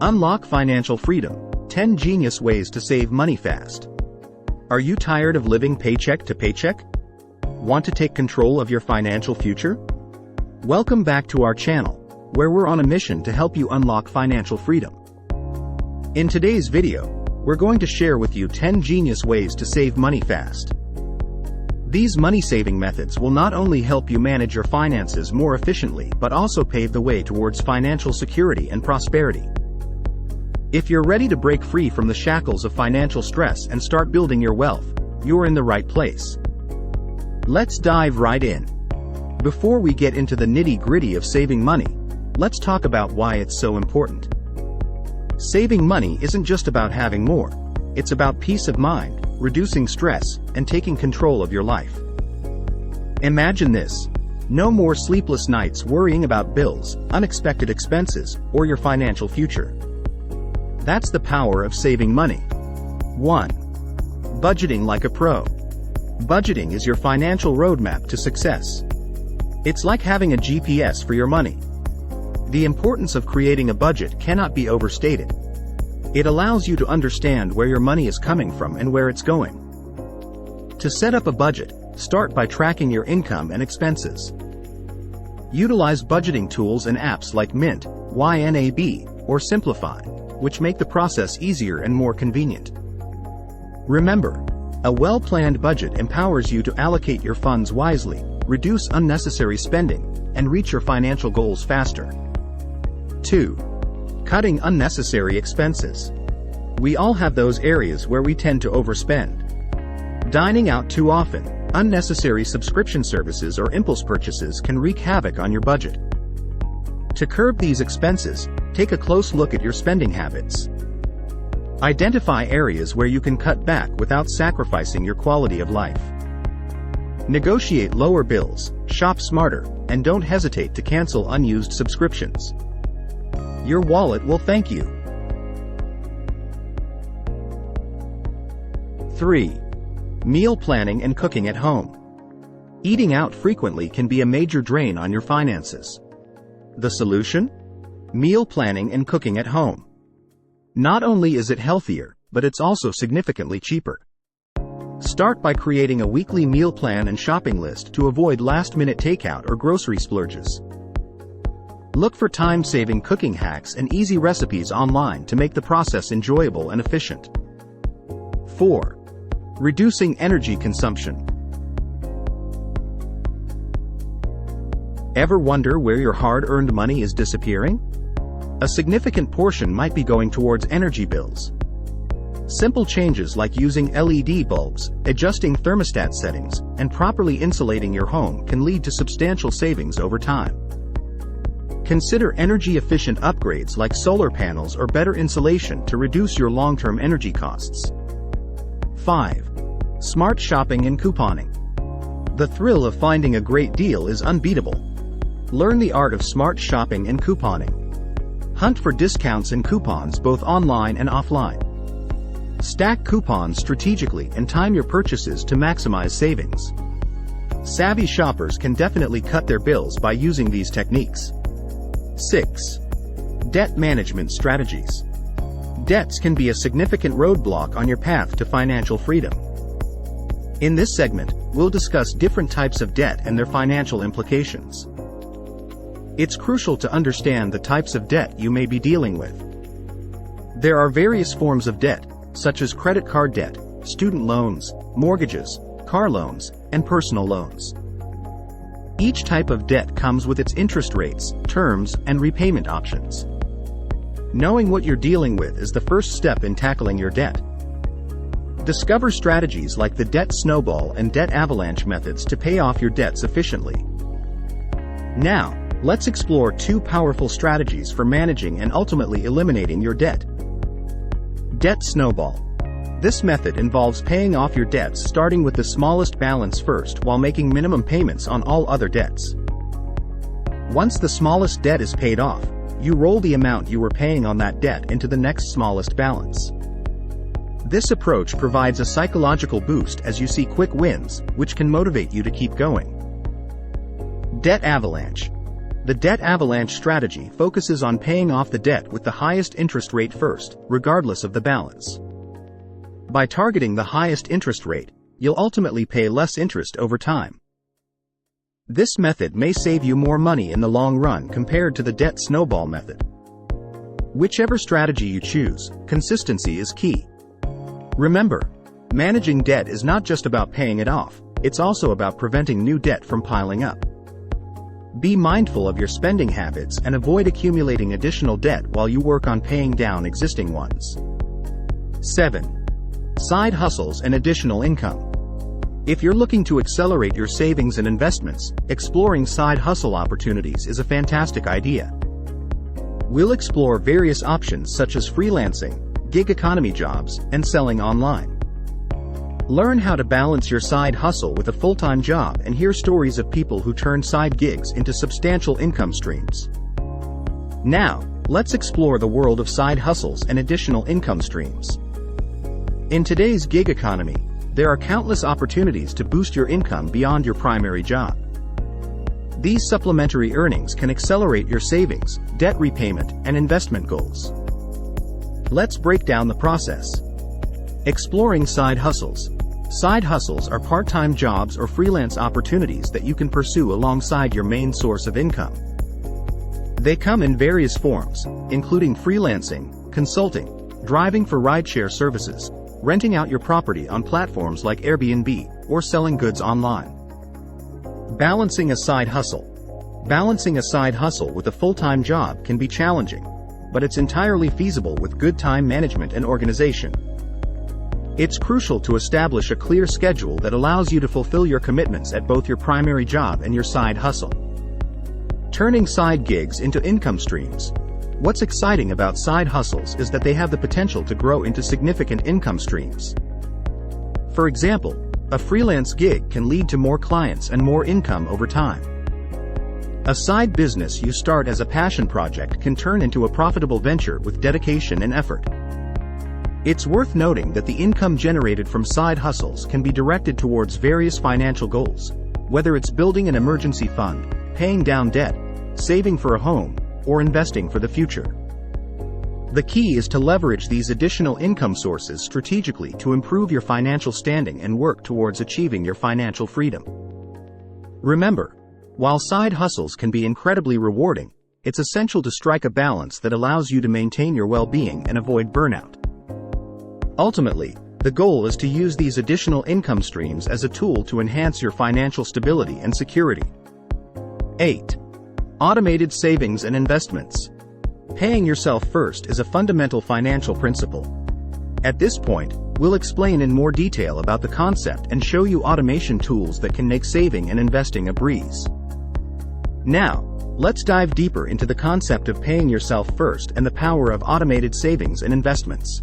Unlock financial freedom. 10 genius ways to save money fast. Are you tired of living paycheck to paycheck? Want to take control of your financial future? Welcome back to our channel, where we're on a mission to help you unlock financial freedom. In today's video, we're going to share with you 10 genius ways to save money fast. These money-saving methods will not only help you manage your finances more efficiently but also pave the way towards financial security and prosperity. If you're ready to break free from the shackles of financial stress and start building your wealth, you're in the right place. Let's dive right in. Before we get into the nitty-gritty of saving money, let's talk about why it's so important. Saving money isn't just about having more. It's about peace of mind, reducing stress, and taking control of your life. Imagine this. No more sleepless nights worrying about bills, unexpected expenses, or your financial future. That's the power of saving money. 1. Budgeting like a pro. Budgeting is your financial roadmap to success. It's like having a GPS for your money. The importance of creating a budget cannot be overstated. It allows you to understand where your money is coming from and where it's going. To set up a budget, start by tracking your income and expenses. Utilize budgeting tools and apps like Mint, YNAB, or Simplify, which make the process easier and more convenient. Remember, a well-planned budget empowers you to allocate your funds wisely, reduce unnecessary spending, and reach your financial goals faster. 2. Cutting unnecessary expenses. We all have those areas where we tend to overspend. Dining out too often, unnecessary subscription services or impulse purchases can wreak havoc on your budget. To curb these expenses, take a close look at your spending habits. Identify areas where you can cut back without sacrificing your quality of life. Negotiate lower bills, shop smarter, and don't hesitate to cancel unused subscriptions. Your wallet will thank you. 3. Meal planning and cooking at home. Eating out frequently can be a major drain on your finances. The solution? Meal planning and cooking at home. Not only is it healthier, but it's also significantly cheaper. Start by creating a weekly meal plan and shopping list to avoid last-minute takeout or grocery splurges. Look for time-saving cooking hacks and easy recipes online to make the process enjoyable and efficient. 4. Reducing energy consumption. Ever wonder where your hard-earned money is disappearing? A significant portion might be going towards energy bills. Simple changes like using LED bulbs, adjusting thermostat settings, and properly insulating your home can lead to substantial savings over time. Consider energy-efficient upgrades like solar panels or better insulation to reduce your long-term energy costs. 5. Smart shopping and couponing. The thrill of finding a great deal is unbeatable. Learn the art of smart shopping and couponing. Hunt for discounts and coupons both online and offline. Stack coupons strategically and time your purchases to maximize savings. Savvy shoppers can definitely cut their bills by using these techniques. 6. Debt management strategies. Debts can be a significant roadblock on your path to financial freedom. In this segment, we'll discuss different types of debt and their financial implications. It's crucial to understand the types of debt you may be dealing with. There are various forms of debt, such as credit card debt, student loans, mortgages, car loans, and personal loans. Each type of debt comes with its interest rates, terms, and repayment options. Knowing what you're dealing with is the first step in tackling your debt. Discover strategies like the debt snowball and debt avalanche methods to pay off your debts efficiently. Now, let's explore 2 powerful strategies for managing and ultimately eliminating your debt. Debt snowball. This method involves paying off your debts starting with the smallest balance first while making minimum payments on all other debts. Once the smallest debt is paid off, you roll the amount you were paying on that debt into the next smallest balance. This approach provides a psychological boost as you see quick wins, which can motivate you to keep going. Debt avalanche. The debt avalanche strategy focuses on paying off the debt with the highest interest rate first, regardless of the balance. By targeting the highest interest rate, you'll ultimately pay less interest over time. This method may save you more money in the long run compared to the debt snowball method. Whichever strategy you choose, consistency is key. Remember, managing debt is not just about paying it off, it's also about preventing new debt from piling up. Be mindful of your spending habits and avoid accumulating additional debt while you work on paying down existing ones. 7. Side hustles and additional income. If you're looking to accelerate your savings and investments, exploring side hustle opportunities is a fantastic idea. We'll explore various options such as freelancing, gig economy jobs, and selling online. Learn how to balance your side hustle with a full-time job and hear stories of people who turn side gigs into substantial income streams. Now, let's explore the world of side hustles and additional income streams. In today's gig economy, there are countless opportunities to boost your income beyond your primary job. These supplementary earnings can accelerate your savings, debt repayment, and investment goals. Let's break down the process. Exploring side hustles. Side hustles are part-time jobs or freelance opportunities that you can pursue alongside your main source of income. They come in various forms, including freelancing, consulting, driving for rideshare services, renting out your property on platforms like Airbnb, or selling goods online. Balancing a side hustle. Balancing a side hustle with a full-time job can be challenging, but it's entirely feasible with good time management and organization. It's crucial to establish a clear schedule that allows you to fulfill your commitments at both your primary job and your side hustle. Turning side gigs into income streams. What's exciting about side hustles is that they have the potential to grow into significant income streams. For example, a freelance gig can lead to more clients and more income over time. A side business you start as a passion project can turn into a profitable venture with dedication and effort. It's worth noting that the income generated from side hustles can be directed towards various financial goals, whether it's building an emergency fund, paying down debt, saving for a home, or investing for the future. The key is to leverage these additional income sources strategically to improve your financial standing and work towards achieving your financial freedom. Remember, while side hustles can be incredibly rewarding, it's essential to strike a balance that allows you to maintain your well-being and avoid burnout. Ultimately, the goal is to use these additional income streams as a tool to enhance your financial stability and security. 8. Automated savings and investments. Paying yourself first is a fundamental financial principle. At this point, we'll explain in more detail about the concept and show you automation tools that can make saving and investing a breeze. Now, let's dive deeper into the concept of paying yourself first and the power of automated savings and investments.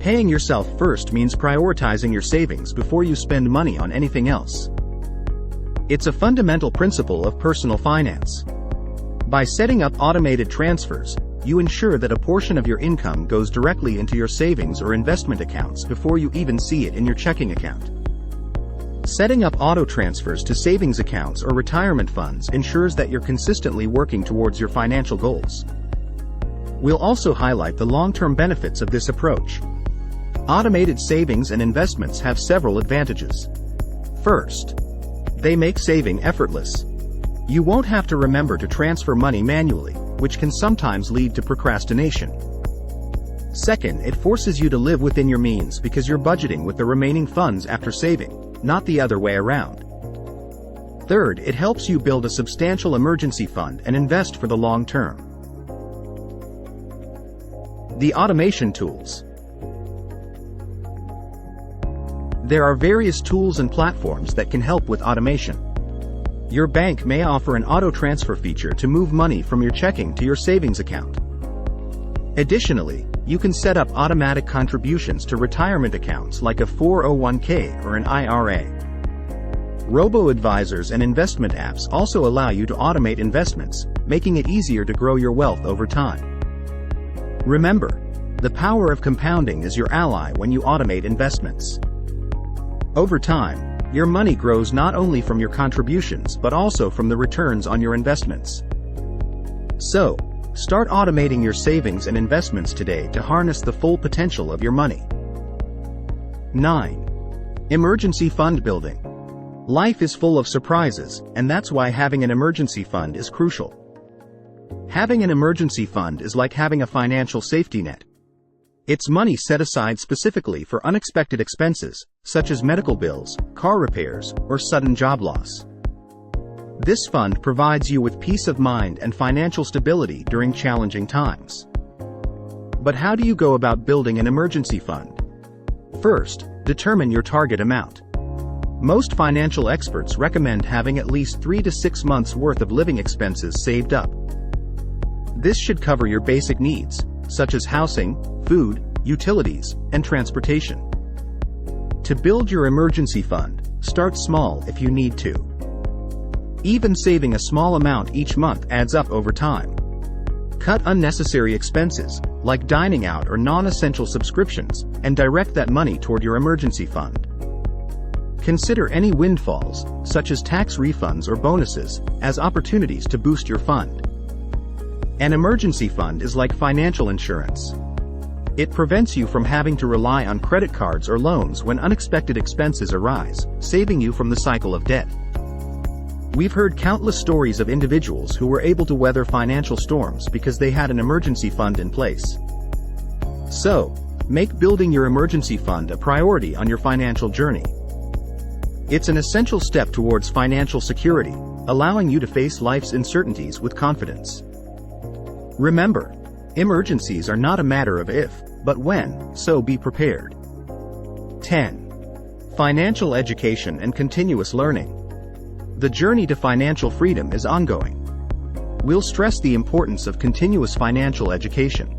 Paying yourself first means prioritizing your savings before you spend money on anything else. It's a fundamental principle of personal finance. By setting up automated transfers, you ensure that a portion of your income goes directly into your savings or investment accounts before you even see it in your checking account. Setting up auto transfers to savings accounts or retirement funds ensures that you're consistently working towards your financial goals. We'll also highlight the long-term benefits of this approach. Automated savings and investments have several advantages. First, they make saving effortless. You won't have to remember to transfer money manually, which can sometimes lead to procrastination. Second, it forces you to live within your means because you're budgeting with the remaining funds after saving, not the other way around. Third, it helps you build a substantial emergency fund and invest for the long term. The automation tools. There are various tools and platforms that can help with automation. Your bank may offer an auto transfer feature to move money from your checking to your savings account. Additionally, you can set up automatic contributions to retirement accounts like a 401k or an IRA. Robo-advisors and investment apps also allow you to automate investments, making it easier to grow your wealth over time. Remember, the power of compounding is your ally when you automate investments. Over time, Your money grows not only from your contributions but also from the returns on your investments. So, start automating your savings and investments today to harness the full potential of your money. 9. Emergency fund building. Life is full of surprises, and that's why having an emergency fund is crucial. Having an emergency fund is like having a financial safety net. It's money set aside specifically for unexpected expenses, such as medical bills, car repairs, or sudden job loss. This fund provides you with peace of mind and financial stability during challenging times. But how do you go about building an emergency fund? First, determine your target amount. Most financial experts recommend having at least 3 to 6 months' worth of living expenses saved up. This should cover your basic needs, such as housing, food, utilities, and transportation. To build your emergency fund, start small if you need to. Even saving a small amount each month adds up over time. Cut unnecessary expenses, like dining out or non-essential subscriptions, and direct that money toward your emergency fund. Consider any windfalls, such as tax refunds or bonuses, as opportunities to boost your fund. An emergency fund is like financial insurance. It prevents you from having to rely on credit cards or loans when unexpected expenses arise, saving you from the cycle of debt. We've heard countless stories of individuals who were able to weather financial storms because they had an emergency fund in place. So, make building your emergency fund a priority on your financial journey. It's an essential step towards financial security, allowing you to face life's uncertainties with confidence. Remember, emergencies are not a matter of if, but when, so be prepared. 10. Financial education and continuous learning. The journey to financial freedom is ongoing. We'll stress the importance of continuous financial education.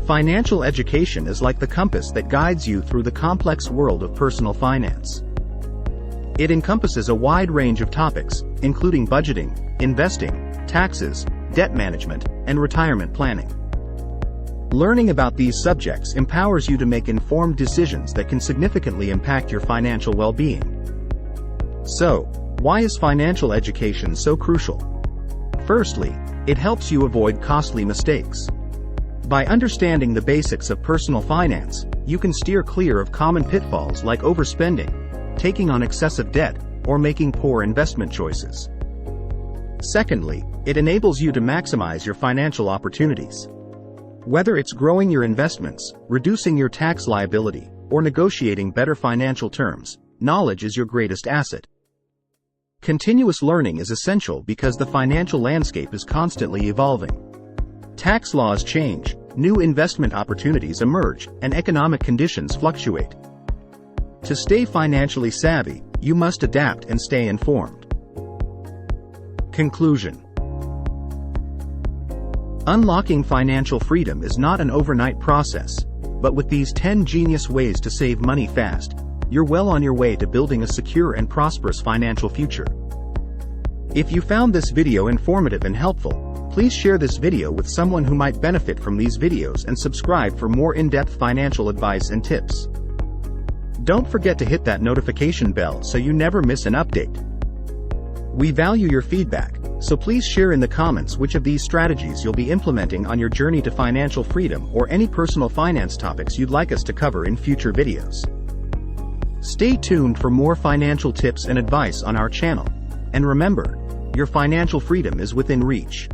Financial education is like the compass that guides you through the complex world of personal finance. It encompasses a wide range of topics, including budgeting, investing, taxes, debt management, and retirement planning. Learning about these subjects empowers you to make informed decisions that can significantly impact your financial well-being. So, why is financial education so crucial? Firstly, it helps you avoid costly mistakes. By understanding the basics of personal finance, you can steer clear of common pitfalls like overspending, taking on excessive debt, or making poor investment choices. Secondly, it enables you to maximize your financial opportunities. Whether it's growing your investments, reducing your tax liability, or negotiating better financial terms, knowledge is your greatest asset. Continuous learning is essential because the financial landscape is constantly evolving. Tax laws change, new investment opportunities emerge, and economic conditions fluctuate. To stay financially savvy, you must adapt and stay informed. Conclusion. Unlocking financial freedom is not an overnight process, but with these 10 genius ways to save money fast, you're well on your way to building a secure and prosperous financial future. If you found this video informative and helpful, please share this video with someone who might benefit from these videos and subscribe for more in-depth financial advice and tips. Don't forget to hit that notification bell so you never miss an update. We value your feedback, so please share in the comments which of these strategies you'll be implementing on your journey to financial freedom or any personal finance topics you'd like us to cover in future videos. Stay tuned for more financial tips and advice on our channel. And remember, your financial freedom is within reach.